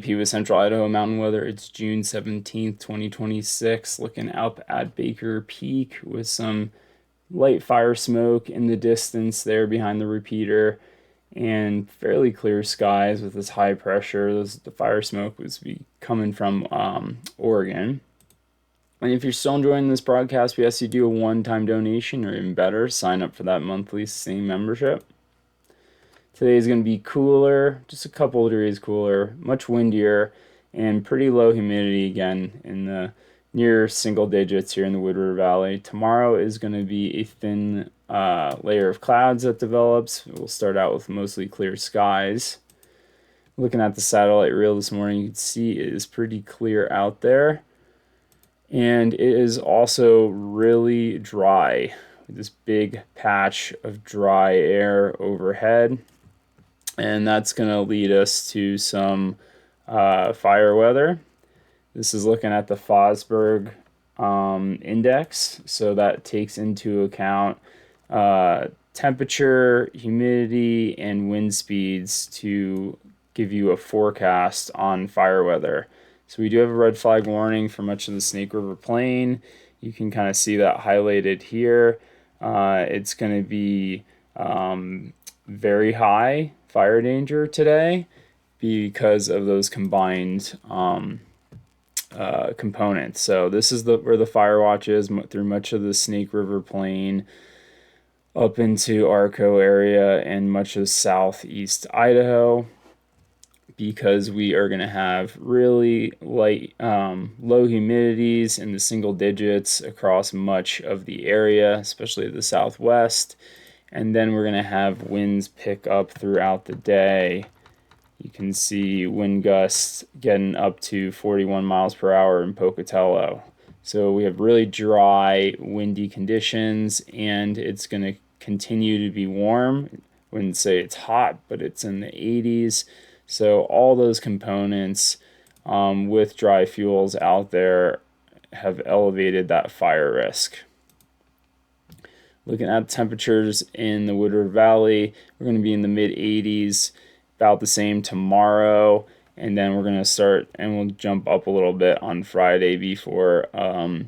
with Central Idaho Mountain Weather. It's June 17th, 2026. Looking up at Baker Peak with some light fire smoke in the distance there behind the repeater and fairly clear skies with this high pressure. The fire smoke was coming from Oregon. And if you're still enjoying this broadcast, we ask you to do a one-time donation, or even better, sign up for that monthly Sing membership. Today is going to be cooler, just a couple of degrees cooler, much windier, and pretty low humidity again in the near single digits here in the Wood River Valley. Tomorrow is going to be a thin layer of clouds that develops. We'll start out with mostly clear skies. Looking at the satellite reel this morning, you can see it is pretty clear out there. And it is also really dry, with this big patch of dry air overhead. And that's going to lead us to some fire weather. This is looking at the Fosberg index, so that takes into account temperature, humidity, and wind speeds to give you a forecast on fire weather. So we do have a red flag warning for much of the Snake River Plain. You can kind of see that highlighted here. It's going to be very high fire danger today because of those combined components. So this is where the fire watch is through much of the Snake River Plain up into Arco area and much of southeast Idaho, because we are going to have really light, low humidities in the single digits across much of the area, especially the southwest. And then we're going to have winds pick up throughout the day. You can see wind gusts getting up to 41 miles per hour in Pocatello. So we have really dry, windy conditions, and it's going to continue to be warm. I wouldn't say it's hot, but it's in the 80s. So all those components with dry fuels out there have elevated that fire risk. Looking at temperatures in the Wood River Valley, we're going to be in the mid 80s, about the same tomorrow, and then we're going to start, and we'll jump up a little bit on Friday before a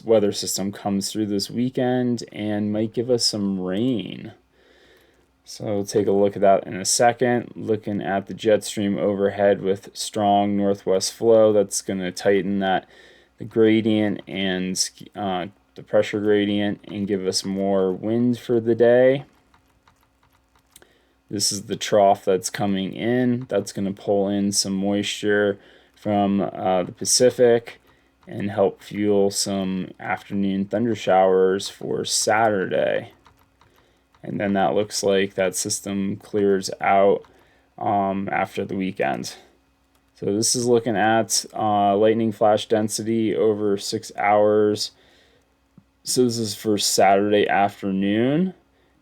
weather system comes through this weekend and might give us some rain. So we'll take a look at that in a second. Looking at the jet stream overhead with strong northwest flow, that's going to tighten the gradient and the pressure gradient and give us more wind for the day. This is the trough that's coming in. That's going to pull in some moisture from the Pacific and help fuel some afternoon thunder showers for Saturday. And then that looks like that system clears out after the weekend. So this is looking at lightning flash density over 6 hours. So this is for Saturday afternoon.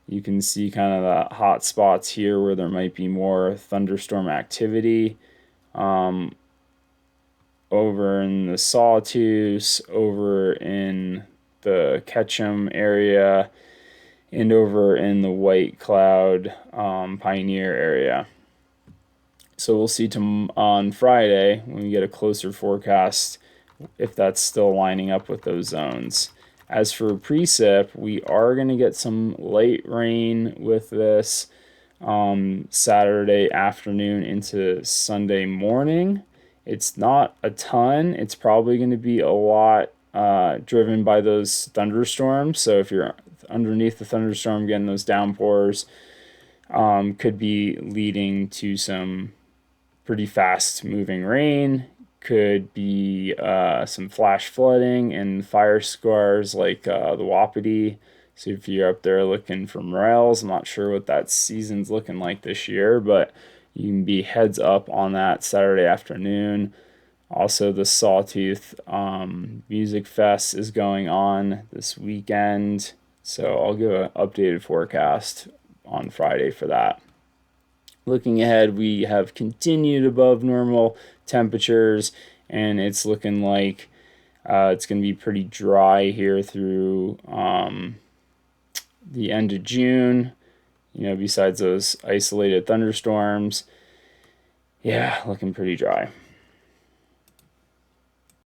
You can see kind of the hot spots here where there might be more thunderstorm activity. Over in the Sawtooth, over in the Ketchum area, and over in the White Cloud Pioneer area. So we'll see on Friday when we get a closer forecast if that's still lining up with those zones. As for precip, we are going to get some light rain with this Saturday afternoon into Sunday morning. It's not a ton. It's probably going to be a lot driven by those thunderstorms. So if you're underneath the thunderstorm getting those downpours, could be leading to some pretty fast moving rain. Could be some flash flooding and fire scars like the Wapiti. So if you're up there looking for morels, I'm not sure what that season's looking like this year, but you can be heads up on that Saturday afternoon. Also, the Sawtooth Music Fest is going on this weekend, so I'll give an updated forecast on Friday for that. Looking ahead, we have continued above normal temperatures, and it's looking like it's going to be pretty dry here through the end of June, besides those isolated thunderstorms. Yeah, looking pretty dry.